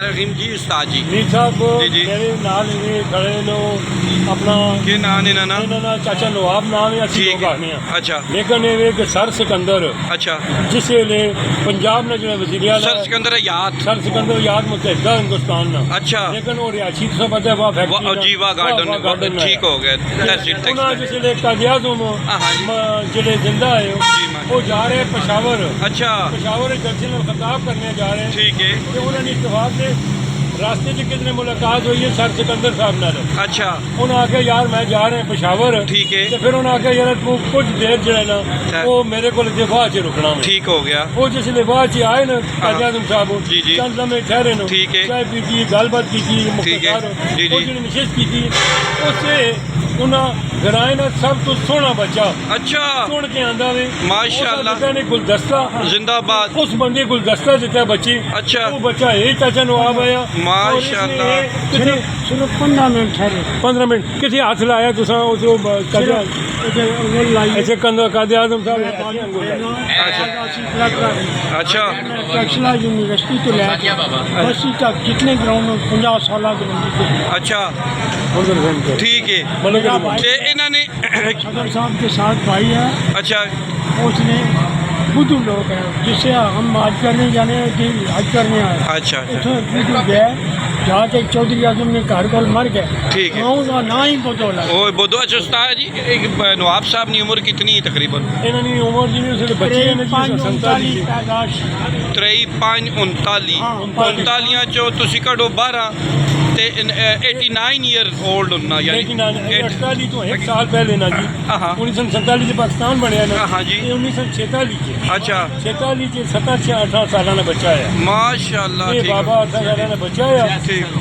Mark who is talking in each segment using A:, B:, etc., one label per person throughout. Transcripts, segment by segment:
A: रहीम जी उस्ताद जी
B: मीर साहब
A: जी जी
B: मेरे नाल ये खड़े नो अपना
A: के नाम है ना
B: इन्होंने चाचा नवाब नाम है असि लोग आखने
A: अच्छा
B: लेकिन ये कि सर सिकंदर
A: अच्छा
B: जिस वेले पंजाब ने जो वजीर आला
A: सर सिकंदर याद
B: सर सिकंदर याद मुतहदा हिंदुस्तान ना
A: अच्छा
B: लेकिन वो रिहायशी तो सब पता है वहाँ फैक्ट्री
A: जी वाह गार्डन ठीक हो गया
B: उन्होंने जिस वेले कादियाज़ुम जिले जिंदा है
A: जी
B: वो जा रहे हैं पेशावर
A: अच्छा
B: पेशावर जलसे में खिताब करने जा रहे हैं
A: ठीक है
B: कि उन्होंने इत्तेफाक से रास्ते से कितने मुलाकात हुई है सर सिकंदर साहब नाल
A: अच्छा
B: उन्हें आके यार मैं जा रहे हैं पेशावर
A: ठीक है
B: तो फिर उन्हें आके यार तू कुछ देर जो है ना वो मेरे को लिफा च रुकना है
A: ठीक हो गया
B: वो जिस लिफा च आए ना कादियाज़ुम साहब
A: जी जी
B: चंद लम्हे ठहरे नो
A: ठीक है
B: चाय पी की गलबात की
A: ठीक है जी
B: वो
A: जी
B: जो निशस्त की थी उससे उन्हें गराए ना सब तो सोना बच्चा
A: अच्छा
B: सुन के आंदा वे
A: माशाल्लाह
B: ने गुलदस्ता
A: जिंदाबाद
B: उस बंदे गुलदस्ता दिता बच्ची
A: अच्छा
B: वो बच्चा यही चाचा नवाब आया
A: माशाल्लाह
B: सिर्फ 15 मिनट ठहरे 15 मिनट किसी हाथ लाया तुसा उस ऐसे कंधा कादियाज़ुम साहब
A: अच्छा
B: टैक्सला यूनिवर्सिटी तो लैके बस्ती तक जितने ग्राउंड 50 साल
A: अच्छा ठीक है ते इन्होंने
B: सदर साहब के साथ भाई है
A: अच्छा
B: उसने बुद्धू लोग हैं जिससे हम आज करने जाने कि आज करने आए
A: अच्छा
B: उसमें बुद्धू गए जाके चौधरी आजम ने घर को मर गए
A: ठीक है
B: उसका ना ही बोतोला
A: ओ बोधो अच्छा उस्ताद जी एक नवाब साहब की उम्र कितनी है तकरीबन
B: इन्होंने उम्र जी उसके बच्चे ने जी 47 पैदाश
A: 53 चो तुसी कढ़ो 12 ते 89 ईयर ओल्ड होना यानी
B: 48 तो एक साल पहले ना जी 1947 से पाकिस्तान बनया ना
A: हाँ जी
B: 1946 से
A: अच्छा
B: 46 से 17 से 18 साल का बच्चा है
A: माशाल्लाह
B: ये बाबा 18 साल का बच्चा है
A: ठीक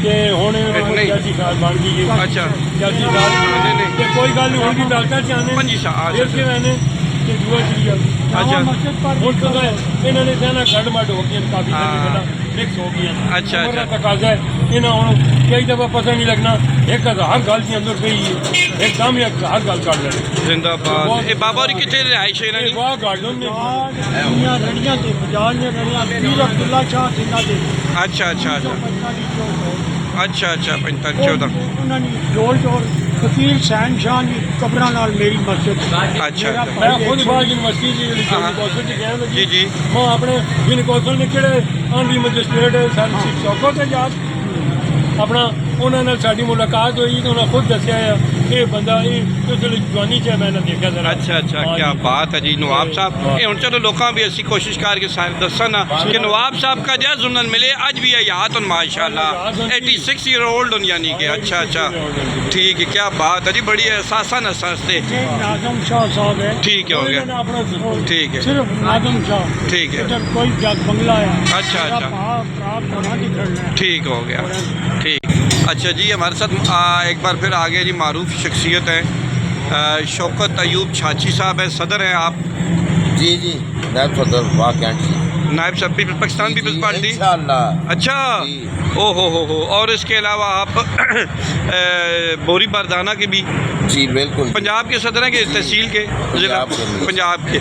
B: कि हुण जल्दी साल बन गई है
A: अच्छा
B: जल्दी साल ते कोई गल नहीं उनकी दालता चाहने
A: 5 साल
B: फिर के रहने कि दुआ चली
A: अच्छा
B: हुण तो इन्होंने कहना गड़ मड हो गई काफी सारी मिक्स हो गई
A: अच्छा अच्छा
B: तकाजा है इन्हें हुण कई दफा पता नहीं लगना एक हर गल के अंदर पई एकदम ही हर गल कर लेने
A: जिंदाबाद ए बाबा और कितने रिहाइश है इन्होंने
B: वाह गार्डन ने दुनिया रड़ियां ते बाजार ने रड़ियां पीर अब्दुल्ला शाह जिन्ना दे
A: अच्छा अच्छा अच्छा अच्छा 45 14
B: उन्होंने जोड़ जोड़ फकीर सैन शाह की कब्र नाल मेरी मस्जिद
A: अच्छा
B: मैं खुद बाहर यूनिवर्सिटी
A: जी जी
B: मैं अपने यूनिवर्सिटी ने किहड़े आंधी मजिस्ट्रेट सर चौको ते जा अपना उन्होंने साड़ी मुलाकात हुई तो उन्हें खुद दसिया ये बंदा जवानी च मैंने देखा जरा
A: अच्छा अच्छा क्या बात है जी नवाब साहब ये हूँ चलो लोग भी ऐसी कोशिश करके सारे दसन कि नवाब साहब का जय जुमन मिले अज भी हयात हूँ माशाल्लाह 86 ईयर ओल्ड हूँ यानी कि अच्छा अच्छा ठीक है क्या बात है जी बड़ी एहसासा नसते
B: नाज़म शाह साहब है
A: ठीक है हो गया ठीक है
B: सिर्फ नाज़म शाह
A: ठीक है
B: कोई बंगला है
A: अच्छा अच्छा ठीक हो गया ठीक अच्छा जी हमारे साथ एक बार फिर आगे जी मारूफ शख्सियत है शौकत अयूब छाची साहब है सदर हैं आप
C: जी जी नायब सदर वाह
A: नायब साहब पाकिस्तान पीपल्स पार्टी अच्छा ओ हो और इसके अलावा आप बोरी बरदाना के भी
C: जी बिल्कुल
A: पंजाब के सदर हैं कि तहसील के जिला पंजाब के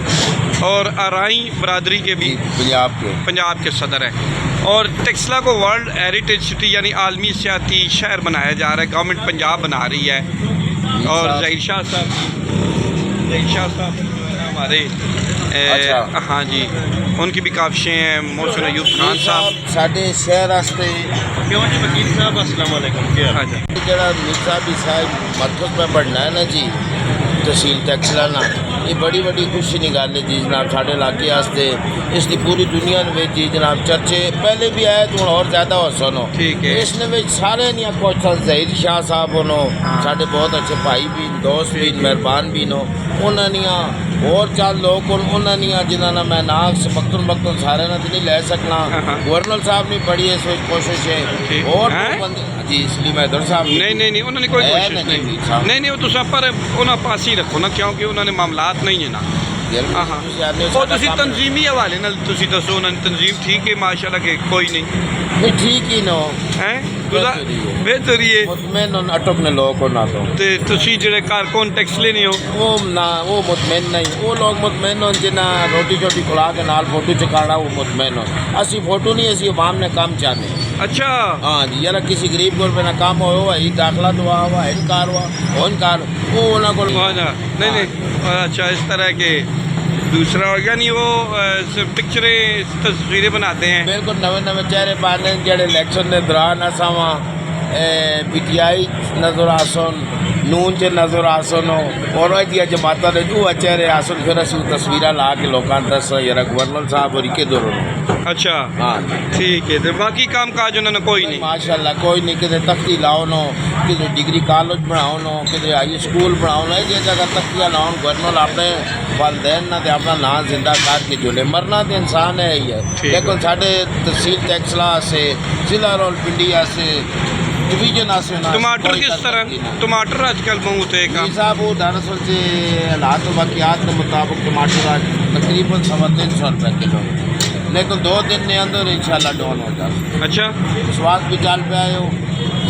A: और आराई बरादरी के भी पंजाब के सदर हैं और टेक्सला को वर्ल्ड हेरिटेज सिटी यानी आलमी सियाती शहर बनाया जा रहा है गवर्नमेंट पंजाब बना रही है और ज़हीर शाह साहब हमारे
C: अच्छा।
A: हाँ जी उनकी भी काफिशें हैं मोहसिन अयूब खान साहब
C: साढ़े शहर वास्ते
A: क्यों जी वकील साहब अस्सलाम वालेकुम
C: जरा मिर्जा भी साहब मरकज में बढ़ना है ना जी तहसील टैक्सला ना ये बड़ी बड़ी खुशी की गल है जी जनाब साढ़े इलाके वास्ते इसकी पूरी दुनिया में जी जनाब चर्चे पहले भी आए तो और ज़्यादा हौसन हो
A: ठीक है
C: इसने सारे क्वेश्चन ज़हीर शाह साहब हो साढ़े बहुत अच्छे भाई भी दोस्त भी मेहरबान भी नो उन्होंने और चार लोग उन्होंने जिन्होंने मैं नाग बख्तुन सारे ना तो नहीं लै सकना गवर्नर साहब ने बड़ी इस कोशिश है और जी इसलिए मैं दर साहब
A: नहीं उन्होंने कोई कोशिश नहीं वो तुम पर उन्होंने पास ही रखो ना क्योंकि उन्होंने मामलात नहीं है ना ਉਹ ਤੁਸੀਂ ਤਨਜ਼ੀਮੀ ਹਵਾਲੇ ਨਾਲ ਤੁਸੀਂ ਦੱਸੋ ਉਹਨਾਂ ਦੀ ਤਨਜ਼ੀਮ ਠੀਕ ਹੈ ਮਾਸ਼ਾਅੱਲਾ ਕਿ ਕੋਈ ਨਹੀਂ
C: ਠੀਕ ਹੀ ਨਾ
A: ਹੈ बेहतर ही है
C: मुतमैन अटक ने लोग को ना
A: तो तुसी जेड़े कारकुन टैक्स लेने हो
C: वो ना वो मुतमैन नहीं वो लोग मुतमैन हो जिन्ना रोटी छोटी खुला के नाल फोटो चकाना वो मुतमैन हो असी फोटो नहीं असी अवाम ने काम चाहते
A: अच्छा
C: हाँ जी यार किसी गरीब को रुपये ना काम हुआ ही दाखला दुआ हुआ इनकार हुआ इनकार वो उन्होंने को
A: वहाँ जा नहीं नहीं अच्छा इस तरह के दूसरा हो गया नहीं वो सिर्फ पिक्चरें तस्वीरें बनाते हैं
C: बिल्कुल नवे नवे चेहरे पाने जेडे इलेक्शन के दौरान असा PTI नजर आसन नून च नजर आसन और जमात ने वो चेहरे आसन फिर असं तस्वीर ला के लोगों दस यार गवर्नर साहब और इके दौर
A: अच्छा
C: हाँ
A: ठीक है तो बाकी काम काज उन्होंने कोई नहीं
C: माशाल्लाह कोई नहीं किधर तख्ती लाओ नो किधर डिग्री कॉलेज बनाओ नो किधर हाई स्कूल बनाओ नो ये जगह तख्तियाँ लाओ गवर्नर अपने वालदैन ना अपना नाम जिंदा करके जुड़े मरना तो इंसान है ही है लेकिन साढ़े तहसील टैक्सला से जिला रावलपिंडी से डिवीजन आसे
A: टमाटर किस तरह टमाटर आजकल बहुत है का
C: साहब वो दरअसल से हालात वाकियात के मुताबिक टमाटर आज तकरीबन 350 रुपये किलो लेकिन 2 दिन के अंदर इंशाल्लाह डाउन हो जाए
A: अच्छा
C: स्वाद भी चल पे आयो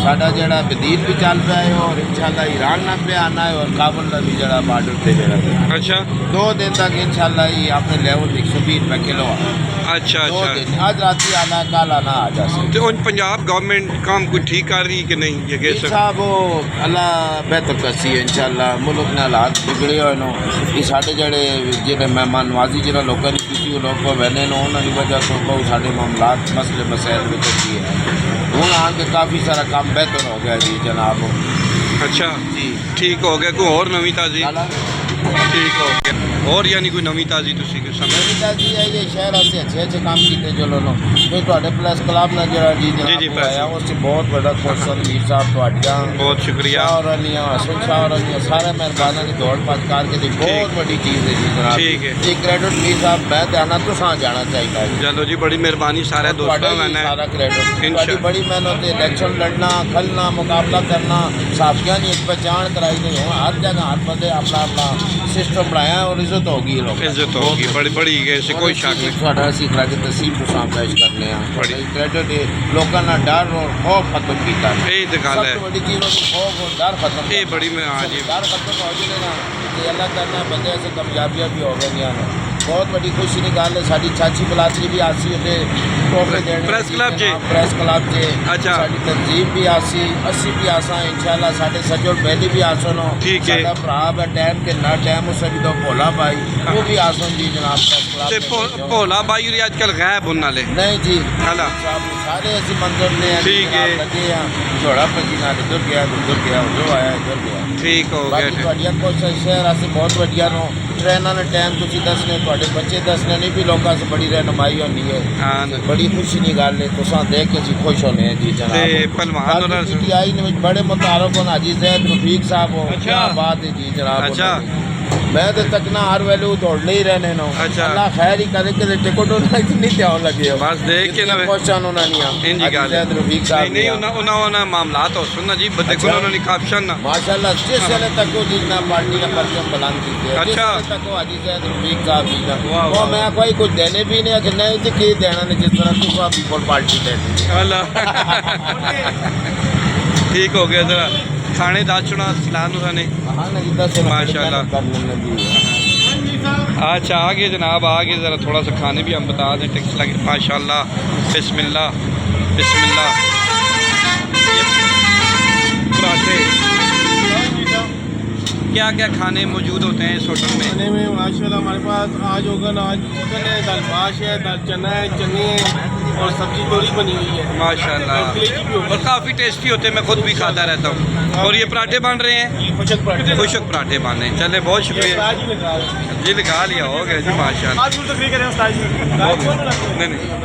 C: साडा जड़ा बदील भी चल पे आयो और इंशाल्लाह ईरान ना पे आना है और काबुल का भी जड़ा बॉर्डर पे जड़ा
A: अच्छा
C: 2 दिन तक इंशाल्लाह ये अपने लेवल 120 रुपये किलो
A: अच्छा अच्छा
C: आज रात ही आना कल आना आ जा सकते
A: तो उन पंजाब गवर्नमेंट काम कोई ठीक कर रही कि नहीं ये कह सकते
C: साहब वो अल्लाह बेहतर करसी है इंशाल्लाह मुल्क ने हालात बिगड़े हुए नो ये साढ़े जड़े जेडे मेहमान नवाजी जरा लोगों ने की लोग बहने नो उन्होंने वजह तो बहुत साढ़े मामलात मसले मसैल में होती है हूँ आन के काफ़ी सारा काम बेहतर हो गया जी जनाब
A: अच्छा
C: जी
A: ठीक हो गया कोई और नवी ताज़ी ठीक हो गया और यानी कोई नवी ताज़ी तुसी के समय
C: नवीता जी है ये शहर से अच्छे अच्छे काम किए चलो नो तो थोड़े प्रेस क्लब ने जरा जी
A: जी,
C: जनाब
A: press
C: आया उससे बहुत बड़ा क्वेश्चन मीर साहब थोड़िया
A: बहुत शुक्रिया
C: हसन शाह सारे मेहरबाना की दौड़ पास करके दी बहुत बड़ी चीज़ है जी जनाब
A: ठीक है
C: ये क्रेडिट मीर साहब मैं जाना तो सां जाना चाहिए
A: चलो जी बड़ी मेहरबानी सारे दोस्तों मैंने
C: सारा क्रेडिट
A: इंशा-
C: बड़ी मेहनत है इलेक्शन लड़ना खलना मुकाबला करना साफिया नहीं एक पहचान कराई नहीं हो हर जगह हर बंदे अपना अपना सिस्टम बनाया और इज्जत होगी लोग
A: इज्जत होगी बड़ी बड़ी ऐसे कोई शक नहीं
C: ਤੁਹਾਡਾ ਅਸੀਂ ਖਰਾ ਕੇ ਤਹਿਸੀਲ ਤੋਂ ਸਾਂ ਪੇਸ਼ ਕਰਨੇ ਆ
A: ਬੜੀ।
C: ਕ੍ਰੈਡਿਟ ਹੈ ਲੋਕਾਂ ਦਾ ਡਰ ਔਰ ਖੌਫ ਖਤਮ ਕੀਤਾ
A: ਇਹ ਤਾਂ ਗੱਲ
C: ਸਭ
A: ਹੈ
C: ਤੋਂ ਵੱਡੀ ਚੀਜ਼ ਉਹ ਖੌਫ ਔਰ ਡਰ ਖਤਮ
A: ਇਹ ਬੜੀ ਮੈਂ ਹਾਂ ਜੀ
C: डर खत्म हो जाए ना तो अल्लाह करना बंदे से कामयाबियां भी हो गई बहुत बड़ी खुशी की गल है साड़ी चाची बलादरी भी आसी उसे तोहफे देने
A: प्रेस क्लब जे
C: प्रेस क्लब जे
A: अच्छा।
C: साड़ी तंजीम भी आसी असी भी आसा इंशाल्लाह साढ़े सजोल पहले भी आसन हो
A: ठीक है।
C: साडा भरा है टाइम के ना टाइम उसे भी तो भोला भाई वो भी आसन जी जनाब प्रेस
A: ਤੇ
C: क्लब में।
A: ਭੋਲਾ ਬਾਈ ਹੋਰੀ ਅੱਜ ਕੱਲ ਗਾਇਬ ਹੋਣ ਵਾਲੇ
C: नहीं जी
A: हाला।
C: सारे ऐसे मंजर ने
A: ठीक है।
C: लगे हैं थोड़ा पसीना इधर गया उधर आया इधर गया
A: ਠੀਕ ਹੋ
C: ਬਾਕੀ
A: ਗਿਆ
C: ਤੁਹਾਡੀਆਂ ਕੋਸ਼ਿਸ਼ਾਂ ਸ਼ਹਿਰ ਵਾਸਤੇ ਬਹੁਤ ਵਧੀਆ ਨੂੰ ਟ੍ਰੇਨਾਂ ਦੇ ਟਾਈਮ ਤੁਸੀਂ ਦੱਸਣੇ ਤੁਹਾਡੇ ਬੱਚੇ ਦੱਸਣੇ ਨਹੀਂ ਵੀ ਲੋਕਾਂ ਸੇ ਬੜੀ ਰਹਿਨਮਾਈ ਹੋਣੀ ਹੈ
A: ਹਾਂ
C: ਬੜੀ ਖੁਸ਼ੀ ਦੀ ਗੱਲ ਹੈ ਤੁਸੀਂ ਦੇਖ ਕੇ ਅਸੀਂ ਖੁਸ਼ ਹੋਨੇ ਹਾਂ ਜੀ ਜਨਾਬ
A: ਤੇ ਪਹਿਲਵਾਨ ਹੋਰਾਂ ਸੇ-
C: PTI ਨੇ ਵਿੱਚ ਬੜੇ ਮੁਤਾਰਫ ਹਨ ਹਾਜੀ ਜ਼ੈਦ ਰਫੀਕ ਸਾਹਿਬ ਹੋ
A: अच्छा।
C: क्या बात है जी जनाब
A: अच्छा।
C: मैं तो तक ना हर वेले दौड़ने ही रहने नो
A: अच्छा।
C: अल्लाह खैर ही करे कि टिकट नहीं ध्यान लगे हो
A: बस देख के ना
C: क्वेश्चन होना नहीं आ
A: ਇੰਜੀ ਗੱਲ ਹੈ।
C: ਜ਼ੈਦ ਰਫੀਕ
A: ਨਹੀਂ
C: ਸਾਹਿਬ
A: ਨਹੀਂ ਉਹਨਾਂ ਮਾਮਲਾਤ ਹੋ ਸੁਣਨਾ ਜੀ ਦੇਖੋ
C: अच्छा।
A: ਉਹਨਾਂ ਨੇ ਕਾਪਸ਼ਨ ਨਾ
C: माशाल्लाह जिस वेले तक वो जितना पार्टी का परचम बुलंद की है
A: अच्छा।
C: जिस वेले तक वो हाजी सैयद रफीक साहब जी का
A: वाह,
C: वो
A: वाह।
C: मैं कोई कुछ देने भी नहीं कि नहीं जी की देना नहीं जिस तरह तुसा पीपल पार्टी देती
A: ਅੱਲਾ ਠੀਕ ਹੋ ਗਿਆ ਜ਼ਰਾ ਖਾਣੇ ਦਾ ਚੁਣਾ ਸਲਾਨ ਉਹਨਾਂ ने
C: हाँ ना जी दस
A: माशाल्लाह।
C: कर लेने दी
A: अच्छा आ गए जनाब आ गए ज़रा थोड़ा सा खाने भी हम बता दें टेक्स लगे माशाल्लाह बिस्मिल्लाह बिस्मिल्लाह ये पराठे क्या क्या खाने मौजूद होते हैं इस होटल में
D: खाने में माशाल्लाह हमारे पास आज होगा ना आज चिकन है दाल माश है दाल चना है चने हैं और सब्जी तोरी बनी हुई है
A: माशाल्लाह
D: कलेजी भी होगी
A: और काफ़ी टेस्टी होते हैं मैं खुद भी खाता रहता हूँ और ये पराठे बन रहे हैं
D: खुशक पराठे
A: खुशक पराठे बन रहे हैं चले बहुत शुक्रिया
D: आज ही निकाल
A: जी लगा लिया हो गया जी माशाल्लाह
D: आज तकरीर करें उस्ताद जी
A: नहीं नहीं